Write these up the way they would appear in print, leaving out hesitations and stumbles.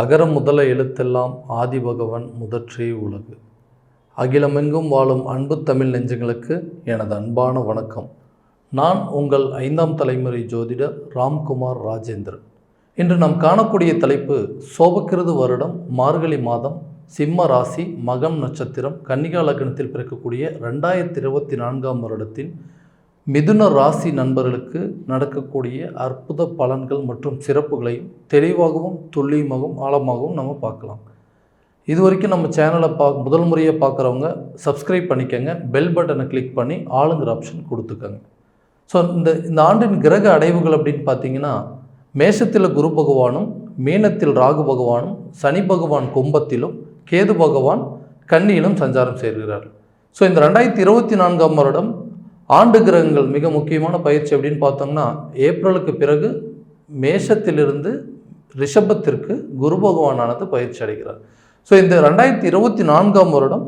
அகர முதல எழுத்தெல்லாம் ஆதிபகவன் முதற்றே உலகு. அகிலமெங்கும் வாழும் அன்பு தமிழ் நெஞ்சங்களுக்கு எனது அன்பான வணக்கம். நான் உங்கள் 5ஆம் தலைமுறை ஜோதிடர் ராம்குமார் ராஜேந்திரன். இன்று நாம் காணக்கூடிய தலைப்பு சோபக்கிருது வருடம் மார்கழி மாதம் சிம்ம ராசி மகம் நட்சத்திரம் கன்னிகா லக்னத்தில் பிறக்கக்கூடிய 2024ஆம் வருடத்தின் மிதுன ராசி நண்பர்களுக்கு நடக்கக்கூடிய அற்புத பலன்கள் மற்றும் சிறப்புகளையும் தெளிவாகவும் துல்லியமாகவும் ஆழமாகவும் நம்ம பார்க்கலாம். இது வரைக்கும் நம்ம சேனலை முதல் முறையாக பார்க்குறவங்க சப்ஸ்கிரைப் பண்ணிக்கோங்க, பெல் பட்டனை கிளிக் பண்ணி ஆளுங்கிற ஆப்ஷன் கொடுத்துக்கோங்க. ஸோ இந்த ஆண்டின் கிரக அடைவுகள் அப்படின்னு பார்த்தீங்கன்னா, மேஷத்தில் குரு பகவானும், மீனத்தில் ராகு பகவானும், சனி பகவான் கும்பத்திலும், கேது பகவான் கன்னியிலும் சஞ்சாரம் செய்கிறார். ஸோ இந்த 2024ஆம் வருடம் ஆண்டு கிரகங்கள் மிக முக்கியமான பயிற்சி அப்படின்னு பார்த்தோம்னா, ஏப்ரலுக்கு பிறகு மேஷத்திலிருந்து ரிஷபத்திற்கு குரு பகவானானது பயிற்சி அடைகிறார். ஸோ இந்த 2024ஆம் வருடம்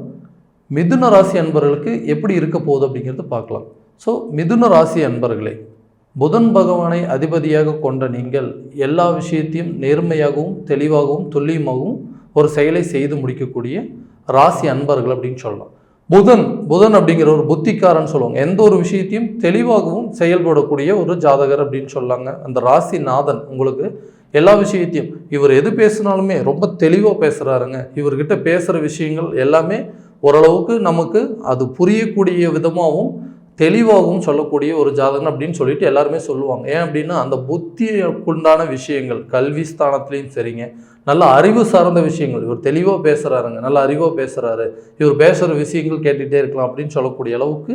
மிதுன ராசி அன்பர்களுக்கு எப்படி இருக்க போகுது அப்படிங்கிறது பார்க்கலாம். ஸோ மிதுன ராசி அன்பர்களே, புதன் பகவானை அதிபதியாக கொண்ட நீங்கள் எல்லா விஷயத்தையும் நேர்மையாகவும் தெளிவாகவும் துல்லியமாகவும் ஒரு செயலை செய்து முடிக்கக்கூடிய ராசி அன்பர்கள் அப்படின்னு சொல்லலாம். புதன் அப்படிங்கிற ஒரு புத்திக்காரன் சொல்லுவாங்க. எந்த ஒரு விஷயத்தையும் தெளிவாகவும் செயல்படக்கூடிய ஒரு ஜாதகர் அப்படின்னு சொல்லாங்க. அந்த ராசி நாதன் உங்களுக்கு எல்லா விஷயத்தையும், இவர் எது பேசினாலுமே ரொம்ப தெளிவாக பேசுகிறாருங்க. இவர்கிட்ட பேசுகிற விஷயங்கள் எல்லாமே ஓரளவுக்கு நமக்கு அது புரியக்கூடிய விதமாகவும் தெளிவாகவும் சொல்லக்கூடிய ஒரு ஜாதகம் அப்படின்னு சொல்லிட்டு எல்லாருமே சொல்லுவாங்க. ஏன் அப்படின்னா, அந்த புத்திக்குண்டான விஷயங்கள் கல்வி ஸ்தானத்துலேயும் சரிங்க, நல்ல அறிவு சார்ந்த விஷயங்கள், இவர் தெளிவாக பேசுகிறாருங்க, நல்ல அறிவாக பேசுகிறாரு, இவர் பேசுகிற விஷயங்கள் கேட்டுகிட்டே இருக்கலாம் அப்படின்னு சொல்லக்கூடிய அளவுக்கு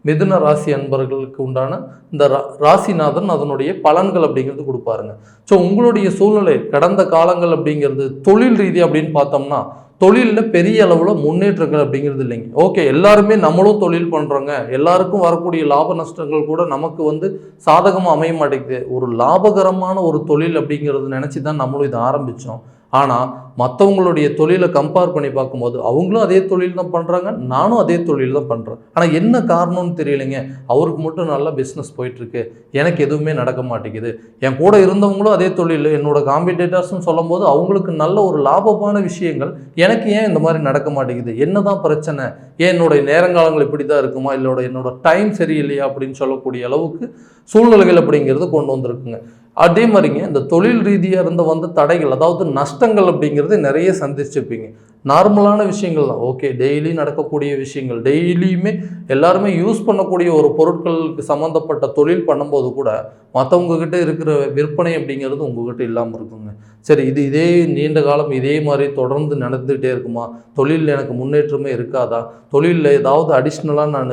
மிதுன ராசி அன்பர்களுக்கு உண்டான இந்த ராசிநாதன் அதனுடைய பலன்கள் அப்படிங்கிறது கொடுப்பாருங்க. ஸோ உங்களுடைய சூழ்நிலை கடந்த காலங்கள் அப்படிங்கிறது தொழில் ரீதி அப்படின்னு பார்த்தோம்னா, தொழிலில் பெரிய அளவில் முன்னேற்றங்கள் அப்படிங்கிறது இல்லைங்க. ஓகே, எல்லாருமே நம்மளும் தொழில் பண்ணுறோங்க, எல்லாருக்கும் வரக்கூடிய லாப நஷ்டங்கள் கூட நமக்கு சாதகமாக அமைய மாட்டேங்குது. ஒரு லாபகரமான ஒரு தொழில் அப்படிங்கிறது நினச்சி தான் நம்மளும் இதை ஆரம்பித்தோம். ஆனால் மற்றவங்களுடைய தொழிலை கம்பேர் பண்ணி பார்க்கும்போது அவங்களும் அதே தொழில் தான் பண்ணுறாங்க, நானும் அதே தொழில் தான் பண்ணுறேன். ஆனால் என்ன காரணம்னு தெரியலைங்க. அவருக்கு மட்டும் நல்லா பிஸ்னஸ் போயிட்டுருக்கு, எனக்கு எதுவுமே நடக்க மாட்டேங்குது. என் கூட இருந்தவங்களும் அதே தொழில், என்னோட காம்படிட்டர்ஸ்ன்னு சொல்லும் போது அவங்களுக்கு நல்ல ஒரு லாபமான விஷயங்கள், எனக்கு ஏன் இந்த மாதிரி நடக்க மாட்டேங்குது, என்ன தான் பிரச்சனை, ஏன் என்னுடைய நேரங்காலங்கள் இப்படி தான் இருக்குமா, என்னோட டைம் சரியில்லையா அப்படின்னு சொல்லக்கூடிய அளவுக்கு சூழ்நிலைகள் அப்படிங்கிறது கொண்டு வந்திருக்குங்க. அதே மாதிரிங்க இந்த தொழில் ரீதியாக வந்த தடைகள், அதாவது நஷ்டங்கள் அப்படிங்கிறது நிறைய சந்திச்சிருப்பீங்க. நார்மலான விஷயங்கள் தான், ஓகே, டெய்லி நடக்கக்கூடிய விஷயங்கள், டெய்லியுமே எல்லாருமே யூஸ் பண்ணக்கூடிய ஒரு பொருட்களுக்கு சம்மந்தப்பட்ட தொழில் பண்ணும்போது கூட மற்றவங்கக்கிட்ட இருக்கிற விற்பனை அப்படிங்கிறது உங்ககிட்ட இல்லாமல் இருக்குங்க. சரி, இதே நீண்ட காலம் இதே மாதிரி தொடர்ந்து நடந்துகிட்டே இருக்குமா, தொழிலில் எனக்கு முன்னேற்றமே இருக்காதா, தொழிலில் ஏதாவது அடிஷ்னலாக நான்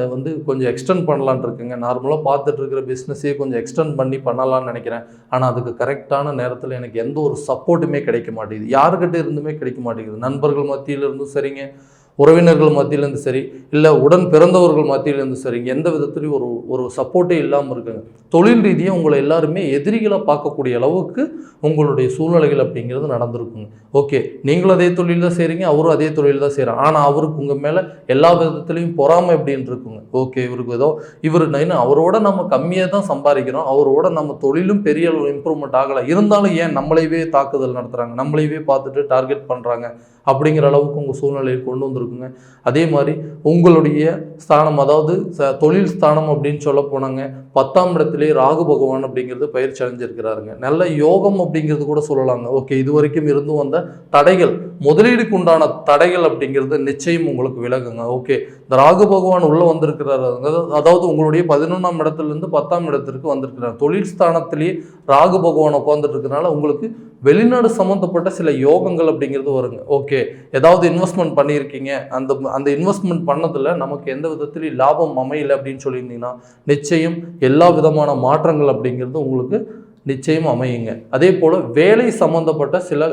கொஞ்சம் எக்ஸ்டெண்ட் பண்ணலான் இருக்கேங்க, நார்மலாக பார்த்துட்டு இருக்கிற பிஸ்னஸே கொஞ்சம் எக்ஸ்டெண்ட் பண்ணி பண்ணலான்னு நினைக்கிறேன், ஆனால் அதுக்கு கரெக்டான நேரத்தில் எனக்கு எந்த ஒரு சப்போர்ட்டுமே கிடைக்க மாட்டேங்குது, யாருக்கிட்ட இருந்துமே கிடைக்க மாட்டேங்குது, நண்பர்கள் மத்தியிலிருந்தும் சரிங்க, உறவினர்கள் மத்தியிலேருந்து சரி, இல்லை உடன் பிறந்தவர்கள் மத்தியிலேருந்து சரிங்க, எந்த விதத்துலையும் ஒரு சப்போர்ட்டே இல்லாமல் இருக்குங்க. தொழில் ரீதியாக உங்களை எல்லாருமே எதிரிகளை பார்க்கக்கூடிய அளவுக்கு உங்களுடைய சூழ்நிலைகள் அப்படிங்கிறது நடந்திருக்குங்க. ஓகே, நீங்களும் அதே தொழில் தான் செய்கிறீங்க, அவரும் அதே தொழில் தான் செய்கிறாங்க, ஆனால் அவருக்கு உங்கள் மேலே எல்லா விதத்துலையும் பொறாமை அப்படின்னு இருக்குங்க. ஓகே, இவருக்கு அவரோட நம்ம கம்மியாக தான் சம்பாதிக்கிறோம், அவரோட நம்ம தொழிலும் பெரிய அளவு இம்ப்ரூவ்மெண்ட் ஆகலை, இருந்தாலும் ஏன் நம்மளையே தாக்குதல் நடத்துகிறாங்க, நம்மளையே பார்த்துட்டு டார்கெட் பண்ணுறாங்க அப்படிங்கிற அளவுக்கு உங்கள் சூழ்நிலையை கொண்டு வந்துருக்குங்க. அதே மாதிரி உங்களுடைய ஸ்தானம், அதாவது தொழில் ஸ்தானம் அப்படின்னு சொல்ல போனாங்க, 10ஆம் இடத்திலே ராகு பகவான் அப்படிங்கிறது பயிற்சி அடைஞ்சிருக்கிறாருங்க. நல்ல யோகம் அப்படிங்கிறது கூட சொல்லலாங்க. ஓகே, இது வரைக்கும் இருந்து வந்த தடைகள், முதலீடுக்கு உண்டான தடைகள் அப்படிங்கிறது நிச்சயம் உங்களுக்கு விலகுங்க. ஓகே, இந்த ராகு பகவான் உள்ளே வந்திருக்கிறாரு, அதாவது உங்களுடைய 11ஆம் இடத்துலேருந்து 10ஆம் இடத்திற்கு வந்திருக்கிறார். தொழில் ஸ்தானத்திலேயே ராகு பகவான் உட்காந்துட்டு இருக்கிறனால உங்களுக்கு வெளிநாடு சம்மந்தப்பட்ட சில யோகங்கள் அப்படிங்கிறது வருங்க. ஓகே, ஏதாவது இன்வெஸ்ட்மெண்ட் பண்ணியிருக்கீங்க, அந்த இன்வெஸ்ட்மெண்ட் பண்ணதில் நமக்கு எந்த விதத்துலையும் லாபம் அமையலை அப்படின்னு சொல்லியிருந்தீங்கன்னா நிச்சயம் எல்லா விதமான மாற்றங்கள் அப்படிங்கிறது உங்களுக்கு நிச்சயம் அமையுங்க. அதே போல் வேலை சம்மந்தப்பட்ட சில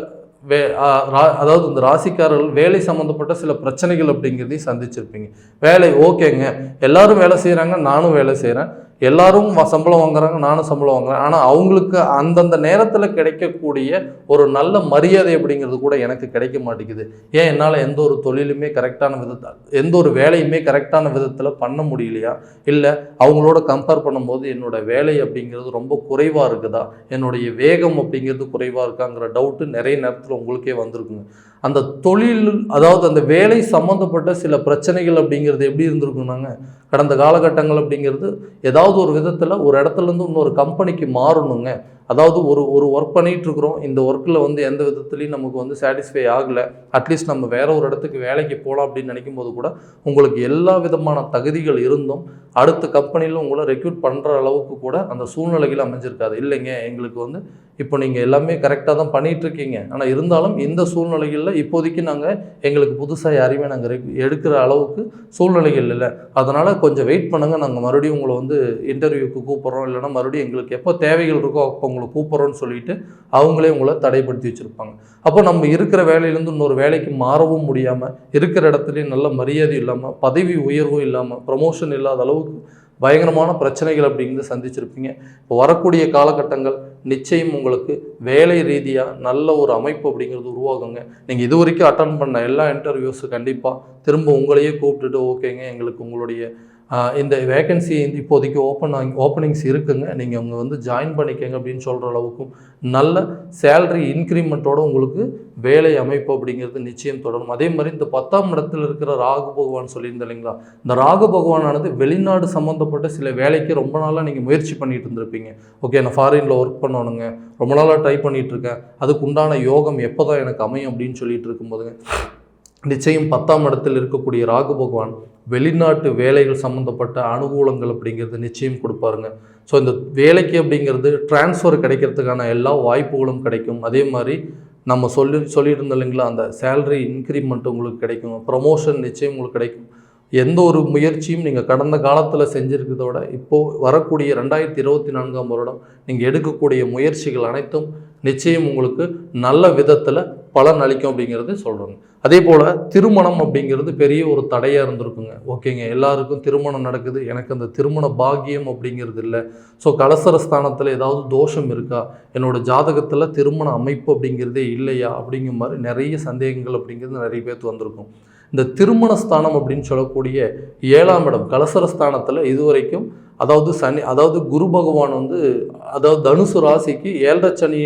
அதாவது இந்த ராசிக்காரர்கள் வேலை சம்மந்தப்பட்ட சில பிரச்சனைகள் அப்படிங்கிறதையும் சந்திச்சிருப்பீங்க. வேலை ஓகேங்க, எல்லாரும் வேலை செய்கிறாங்க, நானும் வேலை செய்கிறேன், எல்லாரும் சம்பளம் வாங்குறாங்க, நானும் சம்பளம் வாங்குறேன். ஆனால் அவங்களுக்கு அந்தந்த நேரத்தில் கிடைக்கக்கூடிய ஒரு நல்ல மரியாதை அப்படிங்கிறது கூட எனக்கு கிடைக்க மாட்டேங்குது. ஏன் என்னால் எந்த ஒரு தொழிலுமே கரெக்டான விதத்தில், எந்த ஒரு வேலையுமே கரெக்டான விதத்தில் பண்ண முடியலையா? இல்லை அவங்களோட கம்பேர் பண்ணும்போது என்னோட வேலை அப்படிங்கிறது ரொம்ப குறைவாக இருக்குதா? என்னுடைய வேகம் அப்படிங்கிறது குறைவாக இருக்காங்கிற டவுட்டு நிறைய நேரத்தில் உங்களுக்கே வந்திருக்குங்க. அந்த தொழில், அதாவது அந்த வேலை சம்மந்தப்பட்ட சில பிரச்சனைகள் அப்படிங்கிறது எப்படி இருந்திருக்குனாங்க, கடந்த காலகட்டங்கள் அப்படிங்கிறது ஏதாவது ஒரு விதத்தில் ஒரு இடத்துலேருந்து இன்னொரு கம்பெனிக்கு மாறணுங்க. அதாவது ஒரு ஒர்க் பண்ணிகிட்டு இருக்கிறோம், இந்த ஒர்க்கில் எந்த விதத்துலையும் நமக்கு சாட்டிஸ்ஃபை ஆகலை, அட்லீஸ்ட் நம்ம வேற ஒரு இடத்துக்கு வேலைக்கு போகலாம் அப்படின்னு நினைக்கும் போது கூட உங்களுக்கு எல்லா விதமான தகுதிகள் இருந்தும் அடுத்த கம்பெனியில் உங்களை ரெக்ரூட் பண்ணுற அளவுக்கு கூட அந்த சூழ்நிலைகள் அமைஞ்சிருக்காது. இல்லைங்க, எங்களுக்கு இப்போ நீங்கள் எல்லாமே கரெக்டாக தான் பண்ணிகிட்ருக்கீங்க, ஆனால் இருந்தாலும் இந்த சூழ்நிலைகளில் இப்போதைக்கு நாங்கள் எங்களுக்கு புதுசாக யாரையுமே நாங்கள் எடுக்கிற அளவுக்கு சூழ்நிலைகள் இல்லை, அதனால் கொஞ்சம் வெயிட் பண்ணுங்கள், நாங்கள் மறுபடியும் உங்களை இன்டர்வியூக்கு கூப்பிட்றோம், இல்லைனா மறுபடியும் எங்களுக்கு எப்போ தேவைகள் இருக்கோ அப்போ உங்களை கூப்பிட்றோன்னு சொல்லிட்டு அவங்களே உங்களை தடைப்படுத்தி வச்சுருப்பாங்க. அப்போ நம்ம இருக்கிற வேலையிலேருந்து இன்னொரு வேலைக்கு மாறவும் முடியாமல், இருக்கிற இடத்துலையும் நல்ல மரியாதை இல்லாமல், பதவி உயர்வும் இல்லாமல், ப்ரமோஷன் இல்லாத அளவுக்கு பயங்கரமான பிரச்சனைகள் அப்படிங்கிறது சந்திச்சிருப்பீங்க. இப்போ வரக்கூடிய காலகட்டங்கள் நிச்சயம் உங்களுக்கு வேலை ரீதியாக நல்ல ஒரு அமைப்பு அப்படிங்கிறது உருவாகுங்க. நீங்கள் இது வரைக்கும் அட்டன் பண்ண எல்லா இன்டர்வியூஸும் கண்டிப்பாக திரும்ப உங்களையே கூப்பிட்டுட்டு, ஓகேங்க எங்களுக்கு உங்களுடைய இந்த வேக்கன்சி இப்போதைக்கு ஓப்பனிங்ஸ் இருக்குங்க, நீங்கள் அவங்க ஜாயின் பண்ணிக்கங்க அப்படின்னு சொல்கிற அளவுக்கும் நல்ல சேலரி இன்க்ரிமெண்ட்டோட உங்களுக்கு வேலை அமைப்பு அப்படிங்கிறது நிச்சயம் தொடரும். அதே மாதிரி இந்த 10ஆம் இடத்தில் இருக்கிற ராகு பகவான் சொல்லியிருந்தேன் இல்லைங்களா, இந்த ராகு பகவானானது வெளிநாடு சம்மந்தப்பட்ட சில வேலைக்கு ரொம்ப நாளாக நீங்கள் முயற்சி பண்ணிட்டு இருந்திருப்பீங்க. ஓகே, நான் ஃபாரினில் ஒர்க் பண்ணணுங்க, ரொம்ப நாளாக ட்ரை பண்ணிகிட்டு இருக்கேன், அதுக்கு உண்டான யோகம் எப்போ தான் எனக்கு அமையும் அப்படின்னு சொல்லிட்டு இருக்கும்போதுங்க, நிச்சயம் 10ஆம் இடத்தில் இருக்கக்கூடிய ராகு பகவான் வெளிநாட்டு வேலைகள் சம்மந்தப்பட்ட அனுகூலங்கள் அப்படிங்கிறது நிச்சயம் கொடுப்பாருங்க. ஸோ இந்த வேலைக்கு அப்படிங்கிறது டிரான்ஸ்ஃபர் கிடைக்கிறதுக்கான எல்லா வாய்ப்புகளும் கிடைக்கும். அதே மாதிரி நம்ம சொல்லியிருந்தோம் இல்லைங்களா, அந்த சேலரி இன்க்ரிமெண்ட் உங்களுக்கு கிடைக்கும், ப்ரமோஷன் நிச்சயம் உங்களுக்கு கிடைக்கும். எந்த ஒரு முயற்சியும் நீங்கள் கடந்த காலத்தில் செஞ்சுருக்கிறத விட இப்போது வரக்கூடிய 2024ஆம் வருடம் நீங்கள் எடுக்கக்கூடிய முயற்சிகள் அனைத்தும் நிச்சயம் உங்களுக்கு நல்ல விதத்தில் பலன் அளிக்கும் அப்படிங்கிறது சொல்கிறோங்க. அதே போல் திருமணம் அப்படிங்கிறது பெரிய ஒரு தடையாக இருந்திருக்குங்க. ஓகேங்க, எல்லாருக்கும் திருமணம் நடக்குது, எனக்கு அந்த திருமண பாக்கியம் அப்படிங்கிறது இல்லை. ஸோ கலசர ஸ்தானத்தில் ஏதாவது தோஷம் இருக்கா, என்னோடய ஜாதகத்தில் திருமண அமைப்பு அப்படிங்கிறதே இல்லையா அப்படிங்கிற மாதிரி நிறைய சந்தேகங்கள் அப்படிங்கிறது நிறைய பேர்த்து வந்திருக்கும். இந்த திருமண ஸ்தானம் அப்படின்னு சொல்லக்கூடிய 7ஆம் இடம் கலசர ஸ்தானத்தில் இதுவரைக்கும், அதாவது குரு பகவான் அதாவது தனுசு ராசிக்கு 7.5 சனி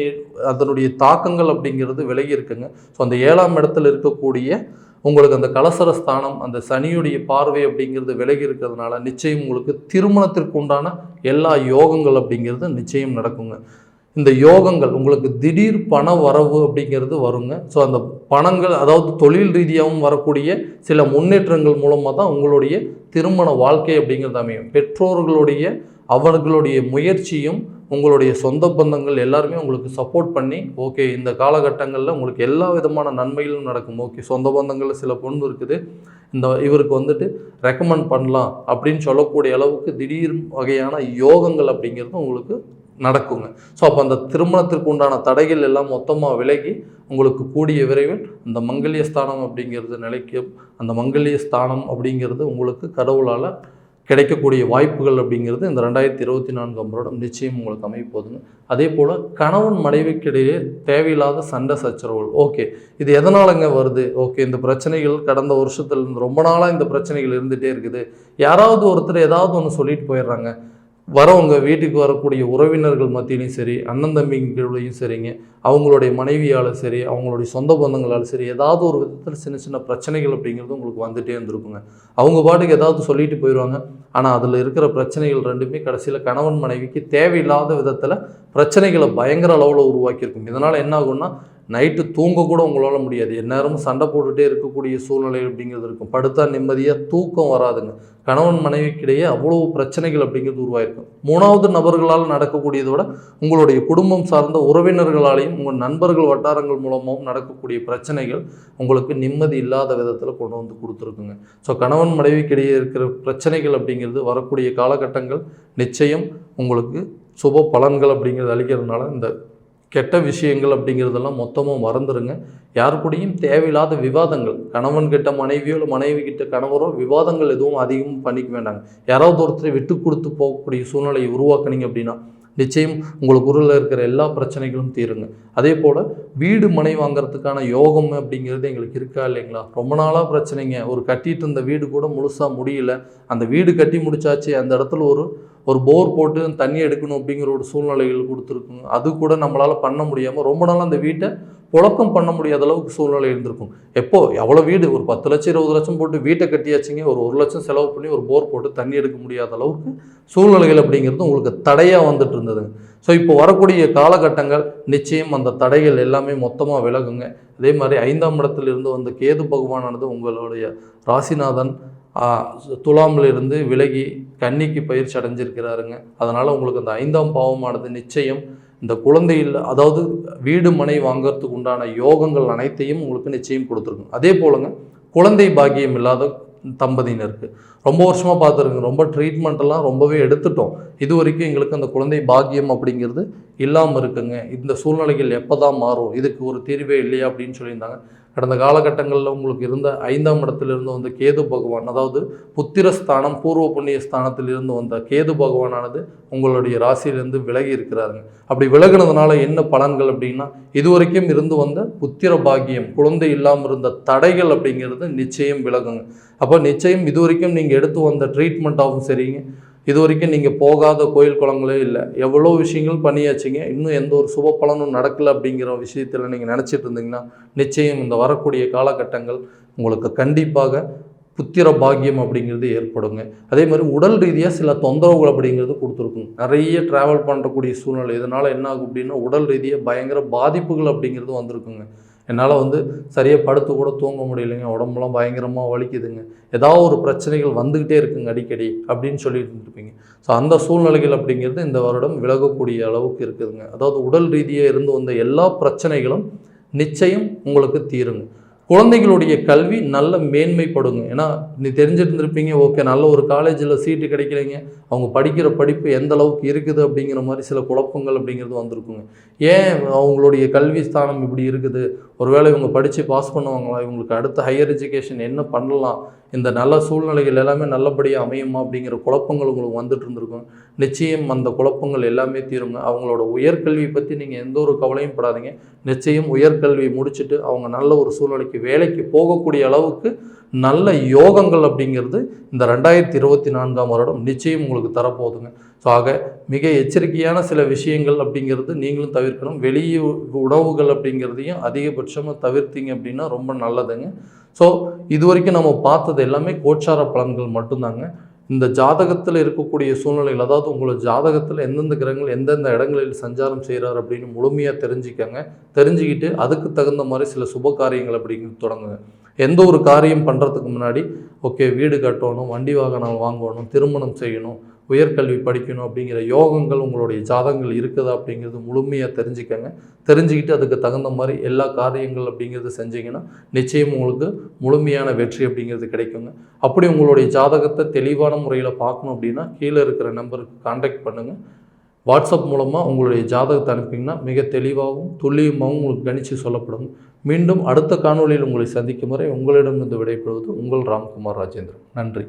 அதனுடைய தாக்கங்கள் அப்படிங்கிறது விலகி இருக்குங்க. ஸோ அந்த 7ஆம் இடத்துல இருக்கக்கூடிய உங்களுக்கு அந்த கலசர ஸ்தானம், அந்த சனியுடைய பார்வை அப்படிங்கிறது விலகி இருக்கிறதுனால நிச்சயம் உங்களுக்கு திருமணத்திற்கு உண்டான எல்லா யோகங்கள் அப்படிங்கிறது நிச்சயம் நடக்குங்க. இந்த யோகங்கள் உங்களுக்கு திடீர் பண வரவு அப்படிங்கிறது வருங்க. ஸோ அந்த பணங்கள், அதாவது தொழில் ரீதியாகவும் வரக்கூடிய சில முன்னேற்றங்கள் மூலமாக தான் உங்களுடைய திருமண வாழ்க்கை அப்படிங்கிறது அமையும். பெற்றோர்களுடைய அவர்களுடைய முயற்சியும் உங்களுடைய சொந்த பந்தங்கள் எல்லாருமே உங்களுக்கு சப்போர்ட் பண்ணி, ஓகே இந்த காலகட்டங்களில் உங்களுக்கு எல்லா விதமான நன்மைகளும் நடக்கும். ஓகே, சொந்த பந்தங்களில் சில பொண்ணு இருக்குது, இவருக்கு ரெக்கமெண்ட் பண்ணலாம் அப்படின்னு சொல்லக்கூடிய அளவுக்கு திடீர் வகையான யோகங்கள் அப்படிங்கிறது உங்களுக்கு நடக்குங்க. ஸோ அப்போ அந்த திருமணத்திற்கு உண்டான தடைகள் எல்லாம் மொத்தமாக விலகி உங்களுக்கு கூடிய விரைவில் அந்த மங்கல்ய ஸ்தானம் அப்படிங்கிறது நிலைக்கும். அந்த மங்கல்ய ஸ்தானம் அப்படிங்கிறது உங்களுக்கு கடவுளால் கிடைக்கக்கூடிய வாய்ப்புகள் அப்படிங்கிறது இந்த 2024ஆம் வருடம் நிச்சயம் உங்களுக்கு அமைப்போதுங்க. அதே போல் கணவன் மனைவிக்கிடையே தேவையில்லாத சண்டை சச்சரவுகள், ஓகே இது எதனாலங்க வருது, ஓகே இந்த பிரச்சனைகள் கடந்த வருஷத்துலேருந்து ரொம்ப நாளாக இந்த பிரச்சனைகள் இருந்துகிட்டே இருக்குது. யாராவது ஒருத்தர் ஏதாவது ஒன்று சொல்லிட்டு போயிடுறாங்க, வரவங்க வீட்டுக்கு வரக்கூடிய உறவினர்கள் மத்தியிலையும் சரி, அண்ணன் தம்பிங்களையும் சரிங்க, அவங்களுடைய மனைவியால் சரி, அவங்களுடைய சொந்த பந்தங்களால் சரி, ஏதாவது ஒரு விதத்தில் சின்ன சின்ன பிரச்சனைகள் அப்படிங்கிறது உங்களுக்கு வந்துகிட்டே இருந்திருக்குங்க. அவங்க பாட்டுக்கு ஏதாவது சொல்லிட்டு போயிடுவாங்க, ஆனால் அதில் இருக்கிற பிரச்சனைகள் ரெண்டுமே கடைசியில் கணவன் மனைவிக்கு தேவையில்லாத விதத்தில் பிரச்சனைகளை பயங்கர அளவில் உருவாக்கியிருக்கும். இதனால் என்ன ஆகும்னா, நைட்டு தூங்க கூட உங்களால் முடியாது, எந்நேரமும் சண்டை போட்டுகிட்டே இருக்கக்கூடிய சூழ்நிலை அப்படிங்கிறது இருக்கும். படுத்தா நிம்மதியாக தூக்கம் வராதுங்க. கணவன் மனைவிக்கிடையே அவ்வளவு பிரச்சனைகள் அப்படிங்கிறது உருவாயிருக்கும். 3வது நபர்களால் நடக்கக்கூடியதை விட உங்களுடைய குடும்பம் சார்ந்த உறவினர்களாலையும் உங்கள் நண்பர்கள் வட்டாரங்கள் மூலமாகவும் நடக்கக்கூடிய பிரச்சனைகள் உங்களுக்கு நிம்மதி இல்லாத விதத்தில் கொண்டு கொடுத்துருக்குங்க. ஸோ கணவன் மனைவிக்கிடையே இருக்கிற பிரச்சனைகள் அப்படிங்கிறது வரக்கூடிய காலகட்டங்கள் நிச்சயம் உங்களுக்கு சுப பலன்கள் அப்படிங்கிறது அளிக்கிறதுனால இந்த கெட்ட விஷயங்கள் அப்படிங்கிறதெல்லாம் மொத்தமாக மறந்துடுங்க. யாரு கூடயும் தேவையில்லாத விவாதங்கள், கணவன் கிட்ட மனைவியோ இல்லை மனைவி கிட்ட கணவரோ விவாதங்கள் எதுவும் அதிகமாக பண்ணிக்க வேண்டாங்க. யாராவது ஒருத்தரை விட்டு கொடுத்து போகக்கூடிய சூழ்நிலையை உருவாக்குனீங்க அப்படின்னா நிச்சயம் உங்களுக்கு ஊரில் இருக்கிற எல்லா பிரச்சனைகளும் தீருங்க. அதே போல் வீடு மனை வாங்குறதுக்கான யோகம் அப்படிங்கிறது எங்களுக்கு இருக்கா இல்லைங்களா? ரொம்ப நாளாக பிரச்சனைங்க. ஒரு கட்டிட்டு இருந்த வீடு கூட முழுசாக முடியல. அந்த வீடு கட்டி முடிச்சாச்சு, அந்த இடத்துல ஒரு போர் போட்டு தண்ணி எடுக்கணும் அப்படிங்கிற ஒரு சூழ்நிலைகள் கொடுத்துருக்குங்க. அது கூட நம்மளால் பண்ண முடியாமல் ரொம்ப நாள் அந்த வீட்டை புழக்கம் பண்ண முடியாத அளவுக்கு சூழ்நிலை இருந்திருக்கும். எவ்வளோ வீடு ஒரு 10 லட்சம் 20 லட்சம் போட்டு வீட்டை கட்டியாச்சுங்க, ஒரு 1 லட்சம் செலவு பண்ணி ஒரு போர் போட்டு தண்ணி எடுக்க முடியாத அளவுக்கு சூழ்நிலைகள் அப்படிங்கிறது உங்களுக்கு தடையாக வந்துட்டு இருந்ததுங்க. ஸோ இப்போ வரக்கூடிய காலகட்டங்கள் நிச்சயம் அந்த தடைகள் எல்லாமே மொத்தமாக விலகுங்க. அதே மாதிரி 5ஆம் இடத்துல இருந்து வந்த கேது பகவானானது உங்களுடைய ராசிநாதன் துலாமில் இருந்து விலகி கன்னிக்கு பயிற்சி அடைஞ்சிருக்கிறாருங்க. அதனால் உங்களுக்கு அந்த 5ஆம் பாவமானது நிச்சயம் இந்த குழந்தை இல்லை, அதாவது வீடு மனை வாங்கிறதுக்கு உண்டான யோகங்கள் அனைத்தையும் உங்களுக்கு நிச்சயம் கொடுத்துருக்கும். அதே போலங்க குழந்தை பாக்கியம் இல்லாத தம்பதியினருக்கு ரொம்ப வருஷமாக பார்த்துருங்க, ரொம்ப ட்ரீட்மெண்ட்டெல்லாம் ரொம்பவே எடுத்துட்டோம், இது வரைக்கும் எங்களுக்கு அந்த குழந்தை பாக்கியம் அப்படிங்கிறது இல்லாமல் இருக்குங்க. இந்த சூழ்நிலைகள் எப்போ தான் மாறும், இதுக்கு ஒரு தீர்வே இல்லையா அப்படின்னு சொல்லியிருந்தாங்க. கடந்த காலகட்டங்களில் உங்களுக்கு இருந்த 5ஆம் இடத்திலிருந்து வந்த கேது பகவான், அதாவது புத்திரஸ்தானம் பூர்வ புண்ணிய ஸ்தானத்திலிருந்து வந்த கேது பகவானானது உங்களுடைய ராசியிலிருந்து விலகி இருக்கிறாருங்க. அப்படி விலகினதுனால என்ன பலன்கள் அப்படின்னா, இதுவரைக்கும் இருந்து வந்த புத்திர பாக்கியம், குழந்தை இல்லாமல் இருந்த தடைகள் அப்படிங்கிறது நிச்சயம் விலகுங்க. அப்போ நிச்சயம் இதுவரைக்கும் நீங்கள் எடுத்து வந்த ட்ரீட்மெண்ட்டாகவும் சரிங்க, இது வரைக்கும் நீங்கள் போகாத கோயில் குளங்களே இல்லை, எவ்வளோ விஷயங்கள் பண்ணியாச்சிங்க, இன்னும் எந்த ஒரு சுப பலனும் நடக்கலை அப்படிங்கிற விஷயத்தில் நீங்கள் நினச்சிட்டு இருந்தீங்கன்னா நிச்சயம் இந்த வரக்கூடிய காலகட்டங்கள் உங்களுக்கு கண்டிப்பாக புத்திர பாக்கியம் அப்படிங்கிறது ஏற்படுங்க. அதே மாதிரி உடல் ரீதியாக சில தொந்தரவுகள் அப்படிங்கிறது கொடுத்துருக்குங்க. நிறைய ட்ராவல் பண்ணுறக்கூடிய சூழ்நிலை, இதனால் என்ன ஆகும் அப்படின்னா உடல் ரீதியாக பயங்கர பாதிப்புகள் அப்படிங்கிறது வந்திருக்குங்க. என்னால் சரியாக படுத்து கூட தூங்க முடியலைங்க, உடம்புலாம் பயங்கரமாக வலிக்குதுங்க, ஏதாவது ஒரு பிரச்சனைகள் வந்துக்கிட்டே இருக்குங்க அடிக்கடி அப்படின்னு சொல்லிட்டு இருப்பீங்க. ஸோ அந்த சூழ்நிலைகள் அப்படிங்கிறது இந்த வருடம் விலகக்கூடிய அளவுக்கு இருக்குதுங்க. அதாவது உடல் ரீதியாக இருந்து வந்த எல்லா பிரச்சனைகளும் நிச்சயம் உங்களுக்கு தீருங்க. குழந்தைகளுடைய கல்வி நல்ல மேன்மைப்படுங்க. ஏன்னா நீ தெரிஞ்சிருந்துருப்பீங்க, ஓகே நல்ல ஒரு காலேஜில் சீட்டு கிடைக்கலைங்க, அவங்க படிக்கிற படிப்பு எந்த அளவுக்கு இருக்குது அப்படிங்கிற மாதிரி சில குழப்பங்கள் அப்படிங்கிறது வந்திருக்குங்க. ஏன் அவங்களுடைய கல்வி ஸ்தானம் இப்படி இருக்குது, ஒருவேளை இவங்க படித்து பாஸ் பண்ணுவாங்களா, இவங்களுக்கு அடுத்த ஹையர் எஜுகேஷன் என்ன பண்ணலாம், இந்த நல்ல சூழ்நிலைகள் எல்லாமே நல்லபடியாக அமையுமா அப்படிங்கிற குழப்பங்கள் உங்களுக்கு வந்துட்டு இருந்திருக்கும். நிச்சயம் அந்த குழப்பங்கள் எல்லாமே தீருங்க. அவங்களோட உயர்கல்வியை பற்றி நீங்கள் எந்த ஒரு கவலையும் படாதீங்க. நிச்சயம் உயர்கல்வியை முடிச்சுட்டு அவங்க நல்ல ஒரு சூழ்நிலைக்கு வேலைக்கு போகக்கூடிய அளவுக்கு நல்ல யோகங்கள் அப்படிங்கிறது இந்த 2024ஆம் வருடம் நிச்சயம் உங்களுக்கு தரப்போகுதுங்க. ஸோ ஆக மிக எச்சரிக்கையான சில விஷயங்கள் அப்படிங்கிறது நீங்களும் தவிர்க்கணும். வெளியே உணவுகள் அப்படிங்கிறதையும் அதிகபட்சமாக தவிர்த்தீங்க அப்படின்னா ரொம்ப நல்லதுங்க. ஸோ இது வரைக்கும் நம்ம பார்த்தது எல்லாமே கோச்சார பலன்கள் மட்டும்தாங்க. இந்த ஜாதகத்தில் இருக்கக்கூடிய சூழ்நிலைகள், அதாவது உங்களோட ஜாதகத்தில் எந்தெந்த கிரகங்கள் எந்தெந்த இடங்களில் சஞ்சாரம் செய்கிறார் அப்படின்னு முழுமையாக தெரிஞ்சுக்கங்க. தெரிஞ்சுக்கிட்டு அதுக்கு தகுந்த மாதிரி சில சுப காரியங்கள் அப்படிங்கிறது தொடங்குங்க. எந்த ஒரு காரியம் பண்ணுறதுக்கு முன்னாடி ஓகே வீடு கட்டணும், வண்டி வாகனம் வாங்கணும், திருமணம் செய்யணும், உயர்கல்வி படிக்கணும் அப்படிங்கிற யோகங்கள் உங்களுடைய ஜாதகங்கள் இருக்குதா அப்படிங்கிறது முழுமையாக தெரிஞ்சுக்கங்க. தெரிஞ்சுக்கிட்டு அதுக்கு தகுந்த மாதிரி எல்லா காரியங்கள் அப்படிங்கிறது செஞ்சிங்கன்னா நிச்சயம் உங்களுக்கு முழுமையான வெற்றி அப்படிங்கிறது கிடைக்குங்க. அப்படி உங்களுடைய ஜாதகத்தை தெளிவான முறையில் பார்க்கணும் அப்படின்னா கீழே இருக்கிற நம்பருக்கு கான்டாக்ட் பண்ணுங்கள். வாட்ஸ்அப் மூலமாக உங்களுடைய ஜாதகத்தை அனுப்பிங்கன்னா மிக தெளிவாகவும் துல்லியமாகவும் உங்களுக்கு கணிச்சு சொல்லப்படும். மீண்டும் அடுத்த காணொலியில் உங்களை சந்திக்கும் வரை உங்களிடமிருந்து விடைபெறுவது உங்கள் ராம்குமார் ராஜேந்திரன். நன்றி.